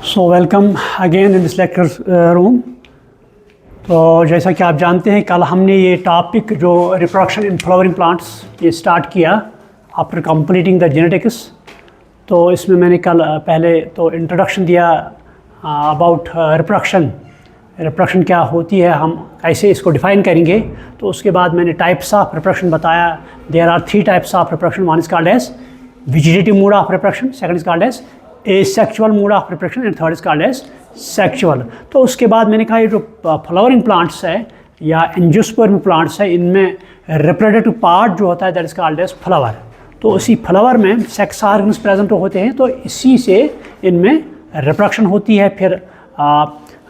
So welcome again in this lecture room. तो जैसा कि आप जानते हैं, कल हमने ये टॉपिक जो रिप्रोडक्शन इन फ्लावरिंग प्लांट्स ये स्टार्ट किया आफ्टर कंप्लीटिंग द जेनेटिक्स। तो इसमें मैंने कल पहले तो इंट्रोडक्शन दिया अबाउट रिप्रोडक्शन क्या होती है, हम कैसे इसको डिफ़ाइन करेंगे। तो उसके बाद मैंने टाइप्स ऑफ रिप्रोडक्शन बताया। There are 3 types of reproduction. One is called as vegetative mode of reproduction, second is called as asexual mode of reproduction and third is called as sexual. तो उसके बाद मैंने कहा ये जो फ्लावरिंग प्लांट्स है या एंजियोस्पर्म प्लांट्स है, इनमें रिप्रोडक्टिव पार्ट जो होता है that is called as flower. तो उसी फ्लावर में सेक्स ऑर्गन्स प्रेजेंट होते हैं, तो इसी से इनमें रिप्रोडक्शन होती है। फिर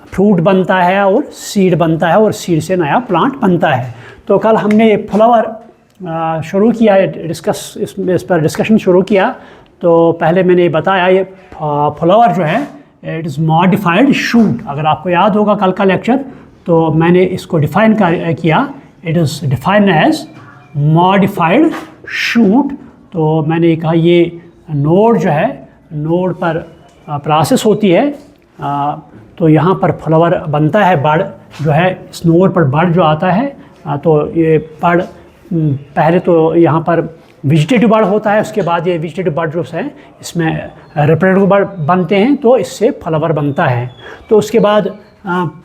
फ्रूट बनता है और सीड बनता है और सीड से नया प्लांट बनता है। तो कल हमने ये फ्लावर शुरू किया, इस पर डिस्कशन शुरू किया। तो पहले मैंने ये बताया ये फ्लावर जो है इट इज़ मॉडिफाइड शूट। अगर आपको याद होगा कल का लेक्चर, तो मैंने इसको डिफ़ाइन किया। It is defined as modified shoot. तो मैंने कहा ये नोड जो है, नोड पर प्रोसेस होती है। तो यहाँ पर फ्लावर बनता है, बड जो है इस नोड पर बड जो आता है। तो ये बड पहले तो यहाँ पर वेजिटेटिव बड होता है, उसके बाद ये वेजिटेटिव बड जो है इसमें रिप्रोडक्टिव बड बनते हैं, तो इससे फ्लावर बनता है। तो उसके बाद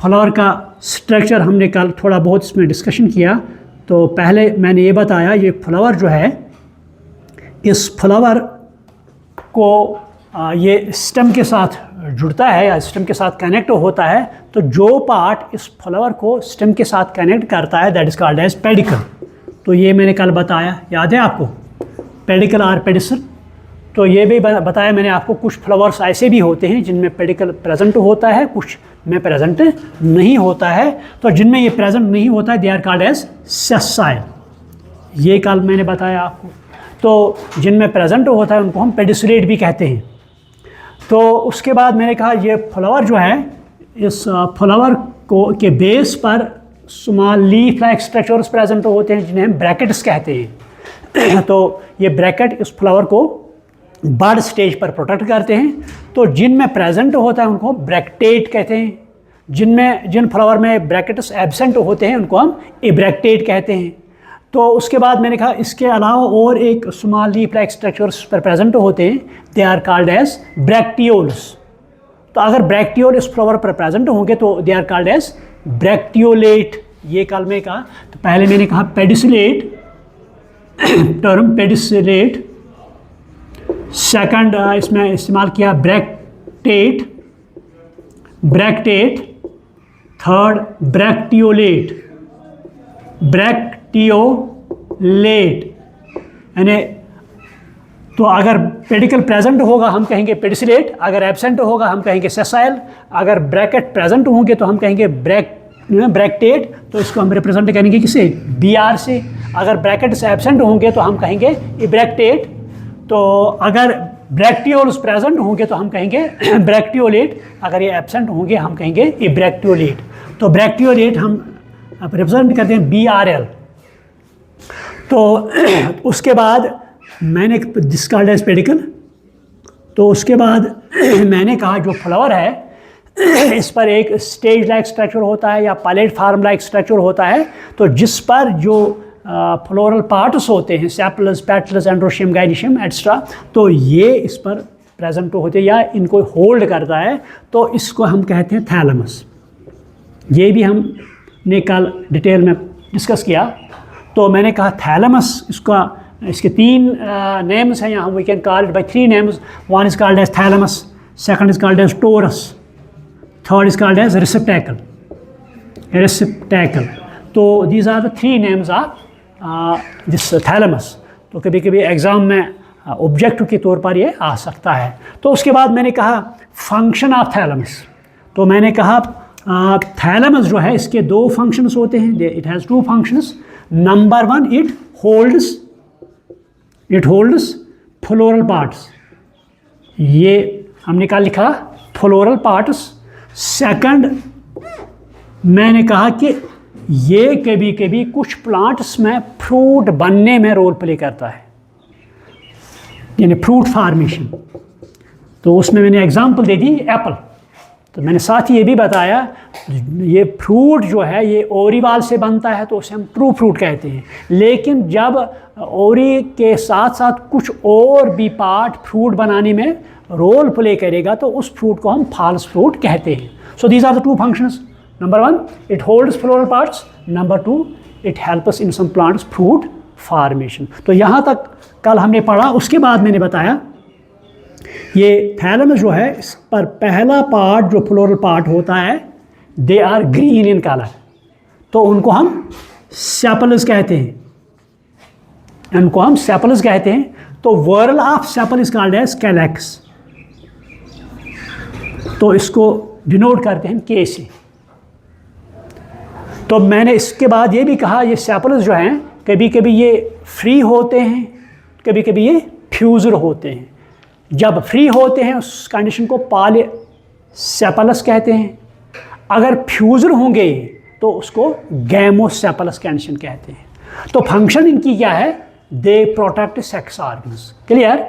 फ्लावर का स्ट्रक्चर हमने कल थोड़ा बहुत इसमें डिस्कशन किया। तो पहले मैंने ये बताया ये फ्लावर जो है, इस फ्लावर को ये स्टेम के साथ जुड़ता है या स्टेम के साथ कनेक्ट होता है। तो जो पार्ट इस फ्लावर को स्टेम के साथ कनेक्ट करता है that is called as pedicel. तो ये मैंने कल बताया, याद है आपको, पेडिकल और पेडिसल। तो ये भी बताया मैंने आपको, कुछ फ्लावर्स ऐसे भी होते हैं जिनमें पेडिकल प्रेजेंट होता है, कुछ में प्रेजेंट नहीं होता है। तो जिनमें ये प्रेजेंट नहीं होता है they are called as sessile. ये कल मैंने बताया आपको। तो जिनमें प्रेजेंट होता है उनको हम पेडिसुलेट भी कहते हैं। तो उसके बाद मैंने कहा ये फ्लावर जो है, इस फ्लावर को के बेस पर small leaf like structures present होते हैं जिन्हें हम ब्रैकेट्स कहते हैं। तो ये ब्रैकेट इस फ्लावर को बड स्टेज पर प्रोटेक्ट करते हैं। तो जिनमें प्रेजेंट होता है उनको ब्रैक्टेट कहते हैं। जिन फ्लावर में ब्रैकेट्स एब्सेंट होते हैं उनको हम एब्रैक्टेट कहते हैं। तो उसके बाद मैंने कहा इसके अलावा और एक स्मॉल लीफ लाइक स्ट्रक्चर्स पर प्रेजेंट होते हैं, दे आर कॉल्ड एज ब्रैक्टियोल्स। तो अगर ब्रैक्टियोल इस फ्लावर पर प्रेजेंट होंगे तो दे आर कॉल्ड एज ब्रैक्टियोलेट। ये कल में कहा। तो पहले मैंने कहा पेडिसुलेट, टर्म पेडिसुलेट। सेकंड इसमें इस्तेमाल किया ब्रैक्टेट। थर्ड ब्रैक्टियोलेट। यानी तो अगर पेडिकल प्रेजेंट होगा हम कहेंगे पेडिसुलेट, अगर एब्सेंट होगा हम कहेंगे सेसाइल, अगर ब्रैकेट प्रेजेंट होंगे तो हम कहेंगे ब्रैक्टेट। तो इसको हम रिप्रेजेंट करेंगे किसे, BR से। अगर ब्रैकेट्स एब्सेंट होंगे तो हम कहेंगे इब्रैक्टेट। तो अगर ब्रैक्टियोल्स प्रेजेंट होंगे तो हम कहेंगे ब्रैक्टियोलेट, अगर ये एब्सेंट होंगे हम कहेंगे इब्रैक्टियोलेट। तो ब्रैक्टियोलेट हम रिप्रेजेंट करते हैं BRL। तो उसके बाद मैंने डिस्कार्ड एज पेडिकल। तो उसके बाद मैंने कहा जो फ्लावर है इस पर एक स्टेज लाइक स्ट्रक्चर होता है या पैलेट फार्म लाइक स्ट्रक्चर होता है। तो जिस पर जो फ्लोरल पार्ट्स होते हैं, सेपल्स, पेटल्स, एंड्रोशियम, गाइनिशियम एट्सट्रा, तो ये इस पर प्रेजेंट होते हैं या इनको होल्ड करता है। तो इसको हम कहते हैं थैलेमस। ये भी हमने कल डिटेल में डिस्कस किया। तो मैंने कहा थैलेमस, इसके 3 नेम्स हैं यहाँ, we can call it by 3 names. One is called as thalamus, second is called as torus, third is called as receptacle. तो these are the 3 names of this thalamus. तो कभी कभी एग्ज़ाम में objective के तौर पर ये आ सकता है। तो उसके बाद मैंने कहा फंक्शन ऑफ थैलेमस। तो मैंने कहा थैलेमस जो है इसके 2 फंक्शंस होते हैं। It has 2 functions. Number 1, it holds floral parts. ये हमने क्या लिखा, फ्लोरल पार्ट्स। सेकंड मैंने कहा कि ये कभी कभी कुछ प्लांट्स में फ्रूट बनने में रोल प्ले करता है, यानी फ्रूट फार्मेशन। तो उसमें मैंने एग्जांपल दे दी एप्पल। तो मैंने साथ ही ये भी बताया, ये फ्रूट जो है ये ओरिवाल से बनता है तो उसे हम ट्रू फ्रूट कहते हैं, लेकिन जब ओरी के साथ साथ कुछ और भी पार्ट फ्रूट बनाने में रोल प्ले करेगा तो उस फ्रूट को हम फॉल्स फ्रूट कहते हैं। So these are the two functions. Number 1, it holds floral parts. Number 2, it helps in some plants fruit formation. तो यहाँ तक कल हमने पढ़ा। उसके बाद मैंने बताया ये थैलमस जो है, इस पर पहला पार्ट जो फ्लोरल पार्ट होता है, they are green in colour, तो उनको हम सेपल्स कहते हैं, इनको हम सेपल्स कहते हैं। तो whorl of sepal is called as calyx, तो इसको डिनोट करते हैं के से। तो मैंने इसके बाद ये भी कहा ये सेपल्स जो हैं कभी कभी ये फ्री होते हैं, कभी कभी ये फ्यूजर होते हैं। जब फ्री होते हैं उस कंडीशन को पॉलीसेपलस कहते हैं, अगर फ्यूजर होंगे तो उसको गैमोसेपलस कंडीशन कहते हैं। तो फंक्शन इनकी क्या है, they protect sex organs. Clear?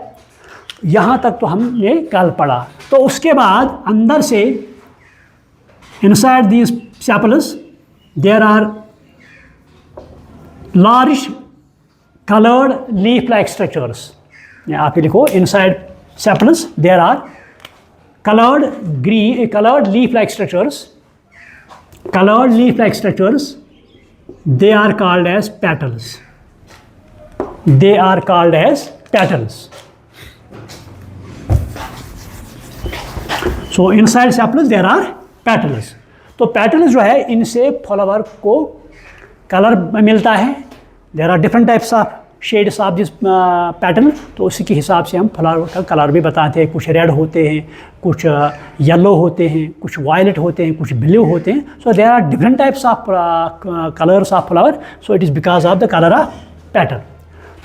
यहाँ तक तो हमने कल पढ़ा। तो उसके बाद अंदर से inside these sepals there are large coloured leaf like structures. आप ये लिखो, inside sepals there are colored leaf like structures, they are called as petals, so inside sepals there are petals। तो petals जो है इनसे फ्लावर को colour मिलता है। there are different types of shades of this pattern, तो उसी के हिसाब से हम फ्लावर का कलर भी बताते हैं। कुछ रेड होते हैं, कुछ येलो होते हैं, कुछ वायलेट होते हैं, कुछ ब्लू होते हैं। So there are different types of colours of flower, so it is because of the colour of pattern.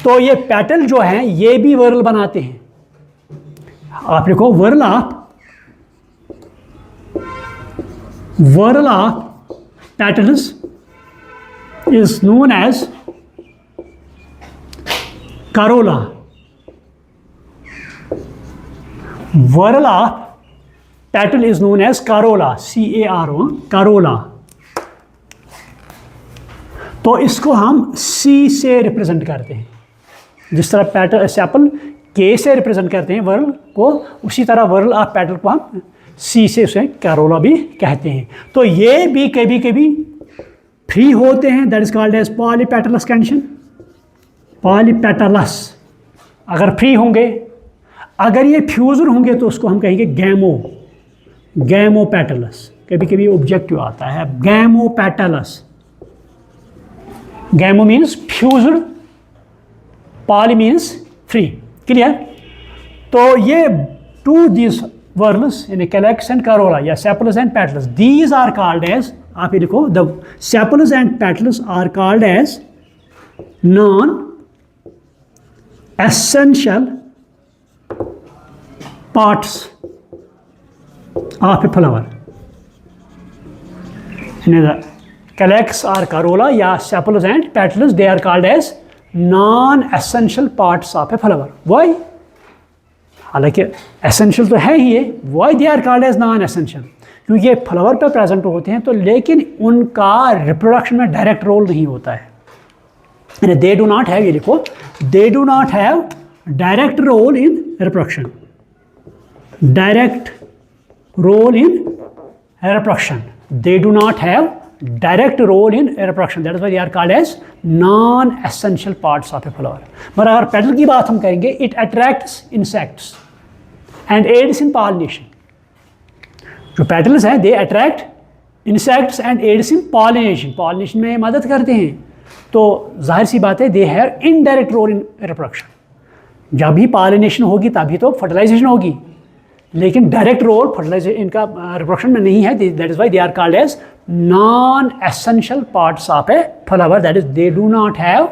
तो ये पैटर्न जो हैं ये भी वर्ल बनाते हैं। आप लिखो, whorl of patterns is known as corolla। Whorl of petal is known as corolla, C-A-R-O, corolla। तो इसको हम C से रिप्रेजेंट करते हैं। जिस तरह पैटल सेपल K से रिप्रेजेंट करते हैं वर्ल को, उसी तरह वर्ल ऑफ पैटल को हम C से उसे कैरोला भी कहते हैं। तो ये भी कभी कभी फ्री होते हैं, that is called as polypetalous condition. Polypetalous अगर फ्री होंगे, अगर ये फ्यूजर होंगे तो उसको हम कहेंगे गैमोपेटलस। कभी कभी ऑब्जेक्टिव आता है gamopetalous. Gamo means fused, poly means free. Clear? तो ये two this whorls in calyx and corolla या sepals and petals, these are called as, आप ये लिखो, the sepals and petals are called as non essential parts of a flower। The calyx or corolla या sepals and petals, they are called as non-essential parts of a flower। Why? हालांकि essential तो है ही है। Why they are called as non-essential? क्योंकि ये flower पे present होते हैं तो, लेकिन उनका रिप्रोडक्शन में डायरेक्ट रोल नहीं होता है। They do not have, ये लिखो, they do not have direct role in reproduction। Direct role in reproduction। They do not have direct role in reproduction। That is why they are called as non-essential parts of a flower। मगर अगर petal की बात हम करेंगे, it attracts insects and aids in pollination। जो petals हैं, they attract insects and aids in pollination। pollination में मदद करते हैं। तो जाहिर सी बात है, they have indirect role in reproduction. जब भी पॉलिनेशन होगी तभी तो फर्टिलाइजेशन होगी, लेकिन डायरेक्ट रोल फर्टिलाइजेशन इनका रिप्रोडक्शन में नहीं है। That is why they are called as non essential parts of a flower. That is they do not have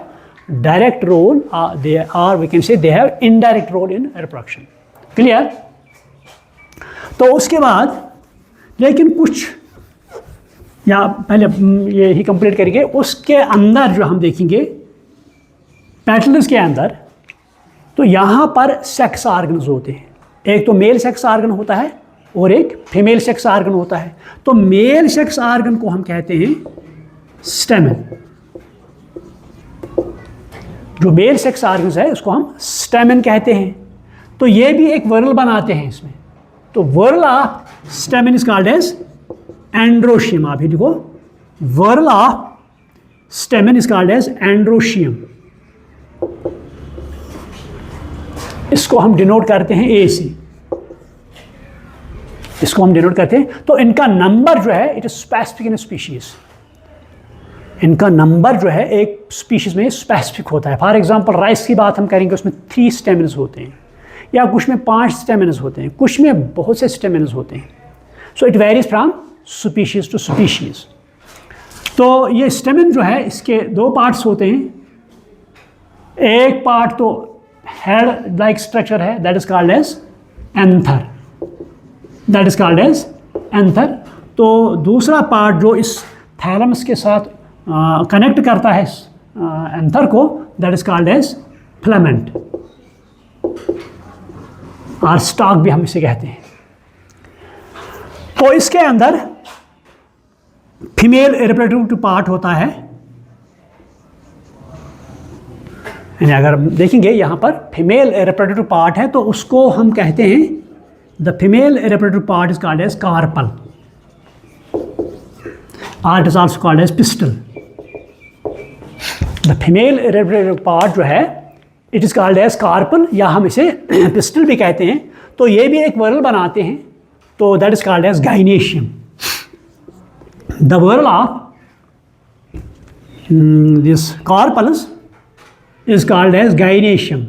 direct role, they are, we can say they have indirect role in reproduction. Clear? तो उसके बाद लेकिन कुछ, या पहले ये ही complete करेंगे, उसके अंदर जो हम देखेंगे पेटल्स के अंदर, तो यहाँ पर सेक्स ऑर्गन्स होते हैं। एक तो मेल सेक्स ऑर्गन होता है और एक फीमेल सेक्स आर्गन होता है। तो मेल सेक्स आर्गन को हम कहते हैं स्टेमन। जो मेल सेक्स आर्गन है उसको हम स्टेमन कहते हैं। तो ये भी एक वर्ल बनाते हैं इसमें। तो whorl of stamen is called as androecium. आप ही देखो, whorl of stamen is called as androecium. इसको हम डिनोट करते हैं ए से, इसको हम डिनोट करते हैं। तो इनका नंबर जो है it is specific in species. इनका नंबर जो है एक स्पीशीज में स्पेसिफिक होता है। फॉर एग्जांपल राइस की बात हम करेंगे, उसमें 3 स्टेमिनस होते हैं, या कुछ में 5 स्टेमिनस होते हैं, कुछ में बहुत से स्टेमिनस होते हैं। So it varies from species to species. तो ये स्टेमिन जो है इसके 2 पार्ट्स होते हैं। एक पार्ट तो हेड लाइक स्ट्रक्चर है, that is called as anther, that is called as anther. तो दूसरा पार्ट जो इस थैलमस के साथ कनेक्ट करता है एंथर को, that is called as filament, और स्टॉक भी हम इसे कहते हैं। तो इसके अंदर फीमेल रिप्रोडक्टिव पार्ट होता है। यानी अगर देखेंगे यहाँ पर फीमेल रिप्रोडक्टिव पार्ट है तो उसको हम कहते हैं the female reproductive part is called as carpel, और it is also called as pistil. The female reproductive part जो है it is called as carpel, या हम इसे पिस्टल भी कहते हैं। तो ये भी एक वर्ल बनाते हैं, तो that is called as gynoecium. The whorl of this carpels is called as gynoecium.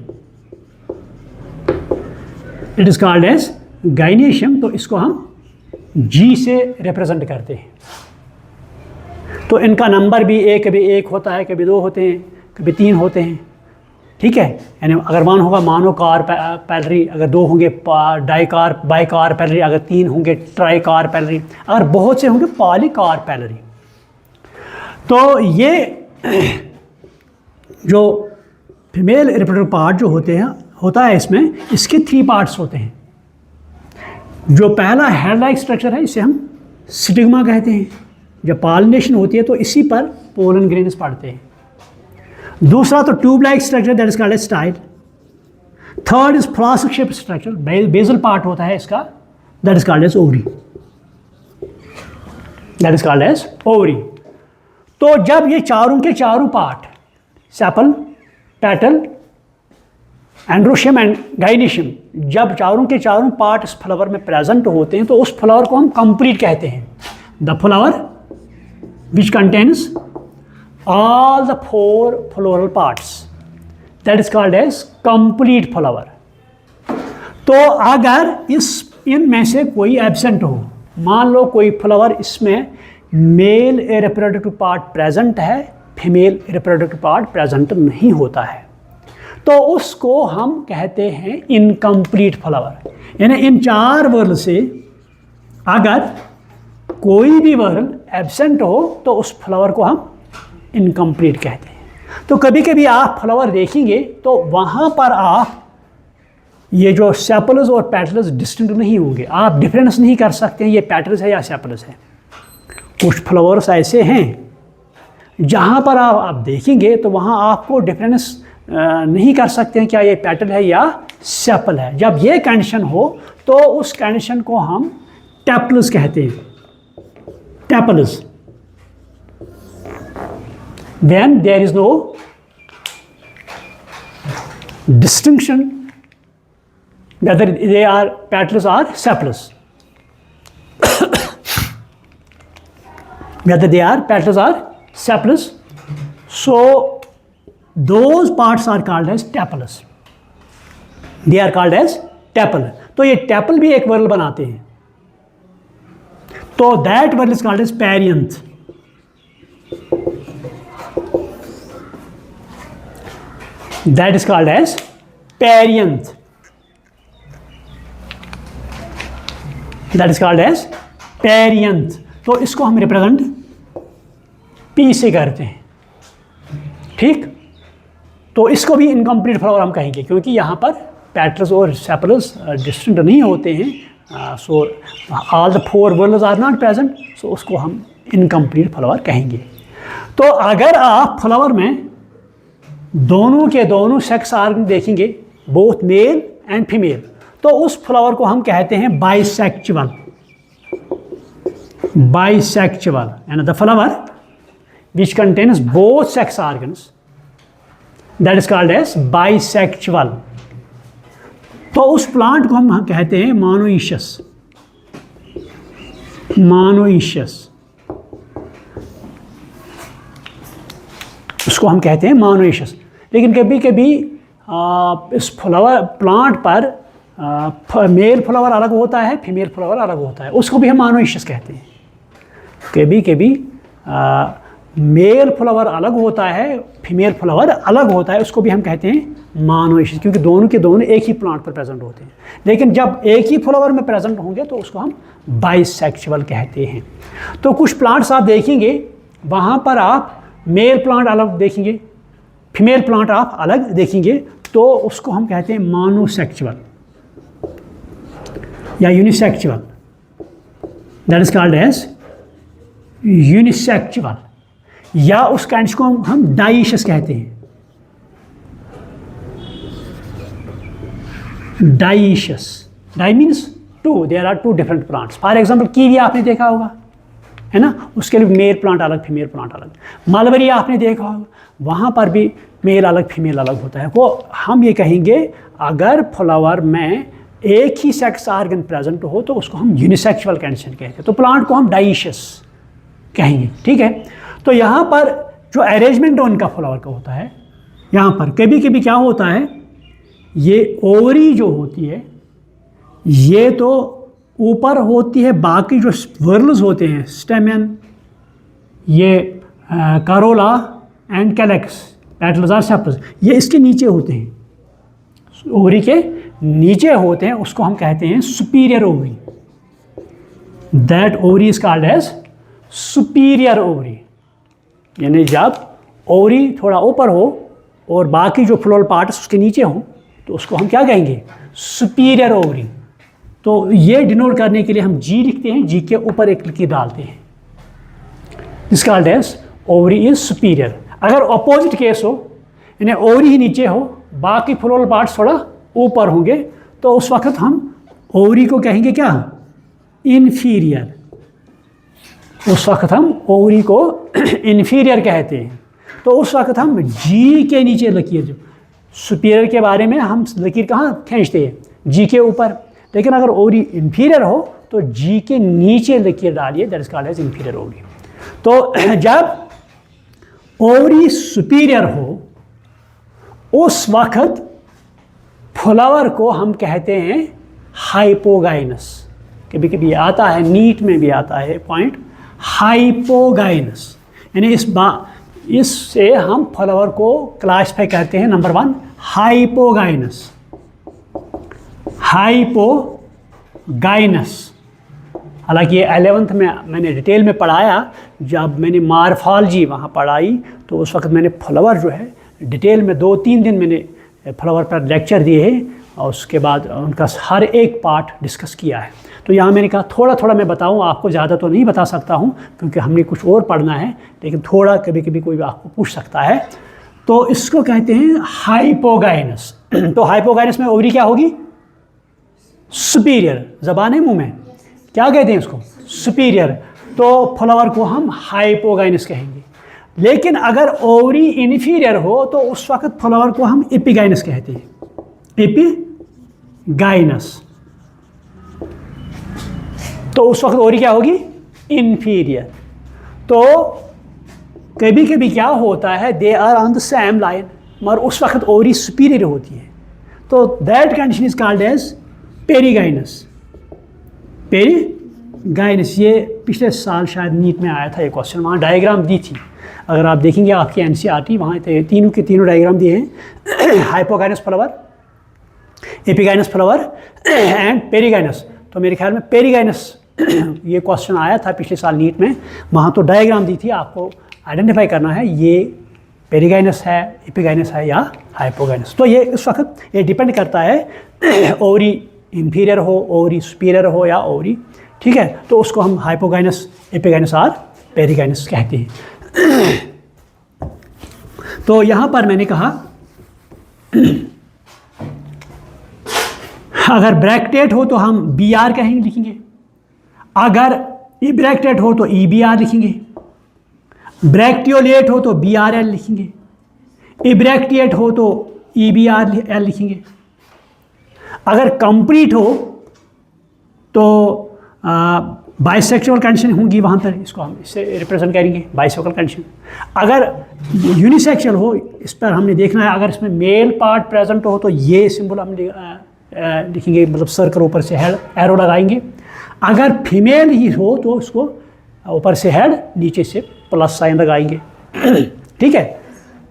It is called as gynoecium। तो इसको हम G से रिप्रेजेंट करते हैं। तो इनका नंबर भी कभी 1 होता है, कभी 2 होते हैं, कभी 3 होते हैं। ठीक है, यानी अगर 1 होगा मानो कार पैलरी, अगर 2 होंगे डाइकार बाइकार पैलरी, अगर 3 होंगे ट्राई कार पैलरी, अगर बहुत से होंगे पॉलीकार पैलरी। तो ये जो फीमेल रिप्रोडक्टिव पार्ट जो होता है इसमें, इसके 3 पार्ट्स होते हैं। जो पहला हेड लाइक स्ट्रक्चर है इसे हम स्टिग्मा कहते हैं। जब पॉलिनेशन होती है तो इसी पर पोलन ग्रेन्स पड़ते हैं। दूसरा तो tube like structure, that is called as style. Third is flask shape structure, basal part होता है इसका, that is called as ovary, that is called as ovary. तो जब ये चारों के चारों part sepal, petal, androecium and gynoecium, जब चारों के चारों पार्ट इस फ्लावर में प्रेजेंट होते हैं तो उस फ्लावर को हम कंप्लीट कहते हैं। The flower which contains all the 4 floral parts, that is called as complete flower. तो अगर इनमें से कोई एब्सेंट हो, मान लो कोई फ्लावर इसमें मेल रिप्रोडक्टिव पार्ट प्रेजेंट है, फीमेल रिप्रोडक्टिव पार्ट प्रेजेंट नहीं होता है, तो उसको हम कहते हैं इनकम्प्लीट फ्लावर। यानी इन 4 वर्ल से अगर कोई भी वर्ल एब्सेंट हो तो उस फ्लावर को हम इनकम्प्लीट कहते हैं। तो कभी कभी आप फ्लावर देखेंगे तो वहाँ पर आप ये जो सेपल्स और पेटल्स डिस्टिंक्ट नहीं होंगे, आप डिफरेंस नहीं कर सकते हैं ये पेटल्स है या सेपल्स है। कुछ फ्लावर्स ऐसे हैं जहाँ पर आप देखेंगे तो वहाँ आपको डिफरेंस नहीं कर सकते हैं क्या ये पेटल है या सेपल है। जब ये कंडीशन हो तो उस कंडीशन को हम टेपल्स कहते हैं, tepals. Then there is no distinction whether they are petals or sepals, whether they are petals or sepals. So those parts are called as tepals. They are called as tepal. तो ये tepal भी एक whorl बनाते हैं, तो that whorl is called as perianth. That is called as perianth. That is called as perianth. तो इसको हम रिप्रेजेंट P से करते हैं। ठीक, तो इसको भी इनकम्प्लीट फ्लावर हम कहेंगे क्योंकि यहाँ पर पेटल्स और सेपल्स डिस्टिंक्ट नहीं होते हैं, so all the 4 whorls are not present, so उसको हम इनकम्प्लीट फ्लावर कहेंगे। तो अगर आप फ्लावर में दोनों के दोनों सेक्स ऑर्गन देखेंगे, बोथ मेल एंड फीमेल, तो उस फ्लावर को हम कहते हैं bisexual. Bisexual, and the flower which contains both sex organs, that is called as bisexual. तो उस प्लांट को हम कहते हैं मोनोइशियस। मोनोइशियस उसको हम कहते हैं मोनोइशियस। लेकिन कभी कभी इस फ्लावर प्लांट पर मेल फ्लावर अलग होता है, फीमेल फ्लावर अलग होता है, उसको भी हम मोनोइशियस कहते हैं। कभी कभी मेल फ्लावर अलग होता है, फीमेल फ्लावर अलग होता है, उसको भी हम कहते हैं मोनोइशियस, क्योंकि दोनों के दोनों एक ही प्लांट पर प्रेजेंट होते हैं। लेकिन जब एक ही फ्लावर में प्रेजेंट होंगे तो उसको हम बाइसेक्सुअल कहते हैं। तो कुछ प्लांट्स आप देखेंगे, वहाँ पर आप मेल प्लांट अलग देखेंगे, फीमेल प्लांट आप अलग देखेंगे, तो उसको हम कहते हैं मोनोसेक्सुअल या unisexual, that is called as unisexual, या उस काइंड को हम डाइशियस कहते हैं। Dioecious, di means two, there are two different plants. For example kiwi आपने देखा होगा, है ना, उसके लिए मेल प्लांट अलग, फीमेल प्लांट अलग। मलबरी आपने देखा होगा, वहाँ पर भी मेल अलग, फीमेल अलग होता है। वो हम ये कहेंगे अगर फ्लावर में एक ही सेक्स ऑर्गन प्रेजेंट हो तो उसको हम यूनिसेक्सुअल कंडीशन कहते हैं। तो प्लांट को हम डाइशियस कहेंगे, ठीक है। तो यहाँ पर जो अरेंजमेंट उनका फ्लावर का होता है, यहाँ पर कभी कभी क्या होता है, ये ओवरी जो होती है ये तो ऊपर होती है, बाकी जो वर्ल्स होते हैं स्टेमन, ये corolla and calyx, petals or sepals, ये इसके नीचे होते हैं, ओवरी के नीचे होते हैं, उसको हम कहते हैं superior ovary. That ovary is called as superior ovary, यानी जब ओवरी थोड़ा ऊपर हो और बाकी जो फ्लोरल पार्ट्स उसके नीचे हों तो उसको हम क्या कहेंगे, सुपीरियर ओवरी। तो ये डिनोट करने के लिए हम जी लिखते हैं, जी के ऊपर एक लकीर डालते हैं, this called as ovary is superior. अगर अपोजिट केस हो, यानी ओवरी ही नीचे हो, बाकी फ्लोरल पार्ट्स थोड़ा ऊपर होंगे, तो उस वक्त हम ओवरी को कहेंगे क्या, इन्फीरियर। उस वक्त हम ओवरी को इन्फीरियर कहते हैं। तो उस वक्त हम जी के नीचे लकीर, सुपीरियर के बारे में हम लकीर कहाँ खींचते हैं, जी के ऊपर। लेकिन अगर ओवरी इन्फीरियर हो तो जी के नीचे लकीर डालिए, that is called as inferior ovary. तो जब ओवरी सुपीरियर हो उस वक्त फ्लावर को हम कहते हैं हाइपोगाइनस। कभी कभी आता है, नीट में भी आता है पॉइंट, हाइपोगाइनस, यानी इससे हम फ्लावर को क्लासिफाई करते हैं। Number 1 hypogynous, hypogynous. हालांकि ये 11th में मैंने डिटेल में पढ़ाया, जब मैंने मार्फोलॉजी वहाँ पढ़ाई तो उस वक्त मैंने फ्लावर जो है डिटेल में 2-3 दिन मैंने फ्लावर पर लेक्चर दिए हैं और उसके बाद उनका हर एक पार्ट डिस्कस किया है। तो यहाँ मैंने कहा थोड़ा थोड़ा मैं बताऊँ, आपको ज़्यादा तो नहीं बता सकता हूँ क्योंकि हमने कुछ और पढ़ना है, लेकिन थोड़ा कभी कभी कोई आपको पूछ सकता है। तो इसको कहते हैं हाइपोगाइनस। तो हाइपोगाइनस में ओवरी क्या होगी, सुपीरियर। ज़बान है मुँह में, क्या कहते हैं उसको, सुपीरियर। तो फ्लावर को हम हाइपोगाइनस कहेंगे। लेकिन अगर ओवरी इन्फीरियर हो तो उस वक्त फ्लावर को हम एपिगाइनस कहते हैं, एपिगाइनस। तो उस वक्त ओवरी क्या होगी, इन्फीरियर। तो कभी कभी क्या होता है, they are on the same line, मगर उस वक्त ओवरी सुपीरियर होती है, तो that condition is called as perigynous. Perigynous, ये पिछले साल शायद नीट में आया था ये क्वेश्चन, वहाँ डायग्राम दी थी। अगर आप देखेंगे आपकी एनसीईआरटी, वहाँ तीनों के तीनों डायग्राम दिए हैं, hypogynous flower, epigynous flower and perigynous. तो मेरे ख्याल में पेरीगाइनस ये क्वेश्चन आया था पिछले साल नीट में, वहाँ तो डायग्राम दी थी, आपको आइडेंटिफाई करना है ये पेरीगाइनस है, एपिगाइनस है या हाइपोगाइनस। तो ये इस वक्त ये डिपेंड करता है ओवरी इंफीरियर हो, ओवरी सुपीरियर हो या ओवरी, ठीक है, तो उसको हम हाइपोगाइनस, एपिगाइनस और पेरिगाइनस कहते हैं। तो यहाँ पर मैंने कहा अगर ब्रैक्टेट हो तो हम बी आर कहेंगे, लिखेंगे। अगर इब्रैक्टेट हो तो ई बी आर लिखेंगे। ब्रैक्टियोलेट हो तो बी आर एल लिखेंगे। इब्रैक्टिएट हो तो ई बी आर एल लिखेंगे। अगर कंप्लीट हो तो बाइसेक्सुअल कंडीशन होंगी वहाँ पर, इसको हम इससे रिप्रेजेंट करेंगे, बाइसेक्सुअल कंडीशन। अगर यूनिसेक्सुअल हो, इस पर हमने देखना है, अगर इसमें मेल पार्ट प्रेजेंट हो तो ये सिंबल हम लिखेंगे, मतलब सर्कल ऊपर से हेड एरो लगाएंगे। अगर फीमेल ही हो तो उसको ऊपर से हेड, नीचे से प्लस साइन लगाएंगे। ठीक है,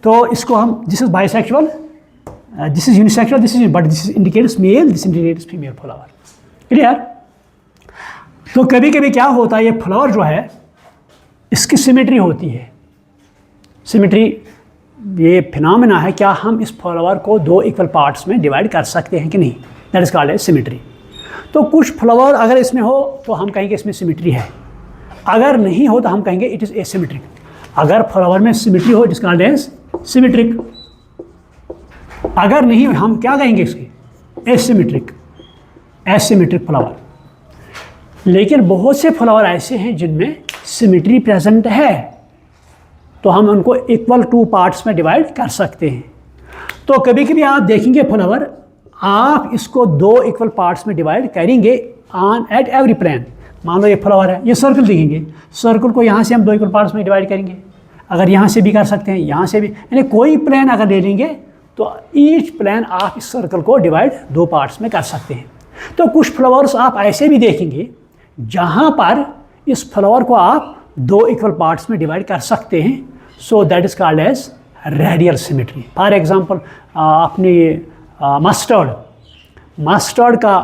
तो इसको हम, this is bisexual, this is unisexual, this is, but this indicates male, this indicates female flower. Clear? तो कभी कभी क्या होता है, ये फ्लावर जो है इसकी सिमेट्री होती है। सिमेट्री ये फिनोमेना है, क्या हम इस फ्लावर को दो इक्वल पार्ट्स में डिवाइड कर सकते हैं कि नहीं, that is called as symmetry. तो कुछ फ्लावर अगर इसमें हो तो हम कहेंगे इसमें सिमेट्री है, अगर नहीं हो तो हम कहेंगे इट इज़ एसिमेट्रिक। अगर फ्लावर में सिमेट्री हो it is called as symmetric, अगर नहीं हम क्या कहेंगे इसके, एसिमेट्रिक, एसिमेट्रिक फ्लावर। लेकिन बहुत से फ्लावर ऐसे हैं जिनमें सिमेट्री प्रेजेंट है, तो हम उनको इक्वल टू पार्ट्स में डिवाइड कर सकते हैं। तो कभी कभी आप देखेंगे फ्लावर, आप इसको दो इक्वल पार्ट्स में डिवाइड करेंगे ऑन एट एवरी प्लेन। मान लो ये फ्लावर है, ये सर्कल देखेंगे, सर्कल को यहाँ से हम दो इक्वल पार्ट्स में डिवाइड करेंगे, अगर यहाँ से भी कर सकते हैं, यहाँ से भी, यानी कोई प्लेन अगर ले लेंगे तो ईच प्लेन आप इस सर्कल को डिवाइड दो पार्ट्स में कर सकते हैं। तो कुछ फ्लावर्स आप ऐसे भी देखेंगे जहाँ पर इस फ्लावर को आप दो इक्वल पार्ट्स में डिवाइड कर सकते हैं, so that is called as radial symmetry. For example आपने मस्टर्ड का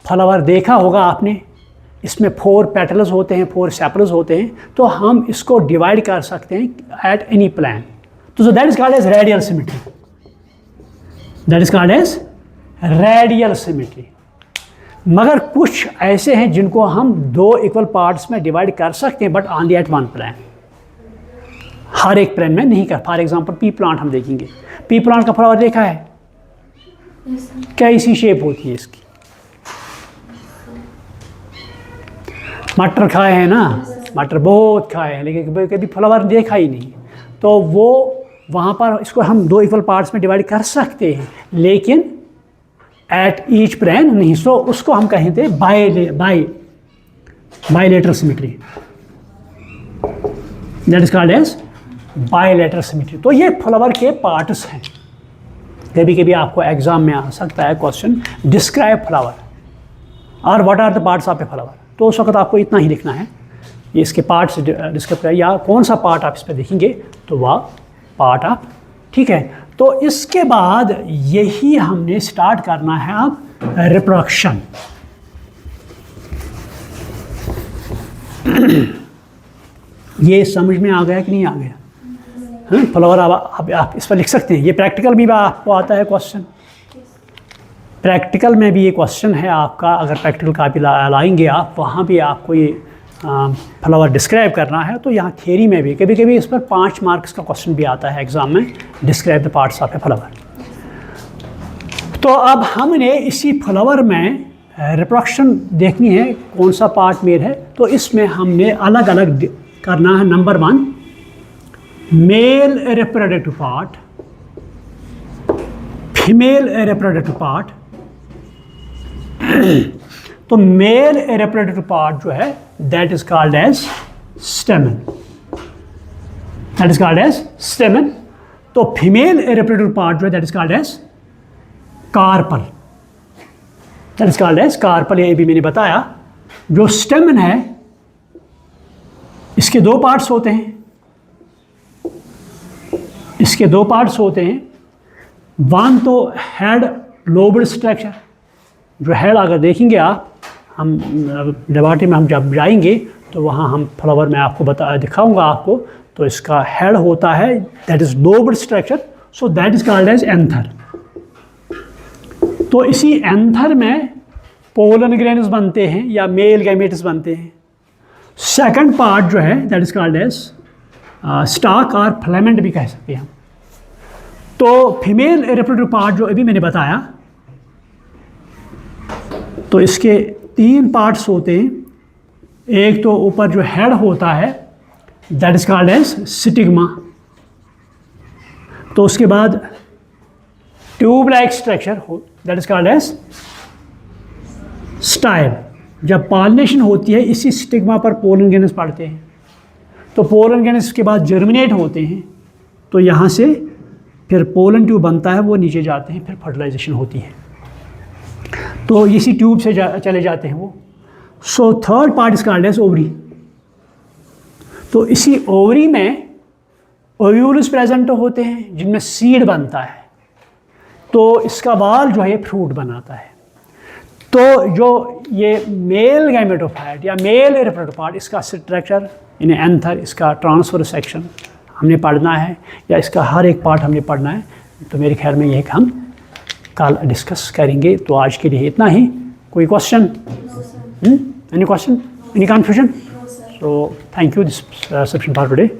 फ्लावर देखा होगा आपने, इसमें 4 पेटल्स होते हैं, 4 सेपल्स होते हैं, तो हम इसको डिवाइड कर सकते हैं एट एनी प्लेन, तो that is called as radial symmetry, that is called as radial symmetry. मगर कुछ ऐसे हैं जिनको हम दो इक्वल पार्ट्स में डिवाइड कर सकते हैं, but only at one plane, हर एक प्लेन में नहीं कर। फॉर एग्जांपल पी प्लांट हम देखेंगे, पी प्लांट का फ्लावर देखा है, कैसी शेप होती है इसकी, मटर खाए हैं ना, मटर बहुत खाए हैं, लेकिन कभी फ्लावर देखा ही नहीं, तो वो वहाँ पर इसको हम दो इक्वल पार्ट्स में डिवाइड कर सकते हैं, लेकिन एट ईच प्लेन नहीं। सो उसको हम कहते हैं bilateral symmetry, that is called as bilateral symmetry. तो ये फ्लावर के पार्ट्स हैं। कभी कभी आपको एग्जाम में आ सकता है क्वेश्चन, डिस्क्राइब फ्लावर और what are the parts of a flower, तो उस वक्त आपको इतना ही लिखना है, ये इसके पार्ट्स डिस्क्राइब करें, या कौन सा पार्ट आप इस पर देखेंगे तो वह पार्ट आप, ठीक है। तो इसके बाद यही हमने स्टार्ट करना है अब रिप्रोडक्शन। ये समझ में आ गया कि नहीं आ गया? हाँ, फ्लावर आप इस पर लिख सकते हैं, ये प्रैक्टिकल भी आपको आता है क्वेश्चन, प्रैक्टिकल में भी ये क्वेश्चन है आपका, अगर प्रैक्टिकल कापी लाएंगे आप, वहाँ भी आपको ये फ्लावर डिस्क्राइब करना है। तो यहाँ थियरी में भी कभी कभी इस पर 5 मार्क्स का क्वेश्चन भी आता है एग्जाम में, describe the parts of a flower. तो अब हमने इसी फ्लावर में रिप्रोडक्शन देखनी है, कौन सा पार्ट मेल है, तो इसमें हमने अलग अलग करना है। Number 1 male reproductive part, female reproductive part. तो मेल रिप्रोडक्टिव पार्ट जो है that is called as stamen, that is called as stamen. तो फीमेल रिप्रोडक्टिव पार्ट जो है that is called as carpel, that is called as carpel. ये भी मैंने बताया, जो स्टेमन है इसके 2 पार्ट्स होते हैं, इसके 2 पार्ट्स होते हैं। वन तो हेड लोब्ड स्ट्रक्चर, जो हेड अगर देखेंगे आप, हम लेबोरेटरी में हम जब जाएंगे तो वहाँ हम फ्लावर में आपको दिखाऊंगा आपको, तो इसका हेड होता है that is lobed structure, so that is called as anther. तो इसी एंथर में पोलन ग्रेन्स बनते हैं या मेल गैमेट्स बनते हैं। सेकंड पार्ट जो है that is called as stalk और फिलामेंट भी कह सकते हैं हम। तो फीमेल रिप्रोडक्टिव पार्ट जो अभी मैंने बताया, तो इसके 3 पार्ट्स होते हैं। एक तो ऊपर जो हेड होता है that is called as stigma. तो उसके बाद tube like structure that is called as style. जब पॉलिनेशन होती है इसी स्टिग्मा पर पोलन ग्रेन्स पड़ते हैं, तो पोलन ग्रेन्स के बाद जर्मिनेट होते हैं, तो यहाँ से फिर पोलन ट्यूब बनता है, वो नीचे जाते हैं, फिर फर्टिलाइजेशन होती है, तो इसी ट्यूब से चले जाते हैं वो। So third part is called as ovary. तो इसी ओवरी में ओव्यूल्स प्रेजेंट होते हैं जिनमें सीड बनता है, तो इसका बाल जो है फ्रूट बनाता है। तो जो ये मेल गैमेटोफाइट या मेल रिप्रोडक्टिव पार्ट, इसका स्ट्रक्चर इन एंथर, इसका ट्रांसफर सेक्शन हमने पढ़ना है, या इसका हर एक पार्ट हमने पढ़ना है। तो मेरे ख्याल में ये हम कल डिस्कस करेंगे। तो आज के लिए इतना ही। कोई question? Any question, any confusion? So thank you this session for today.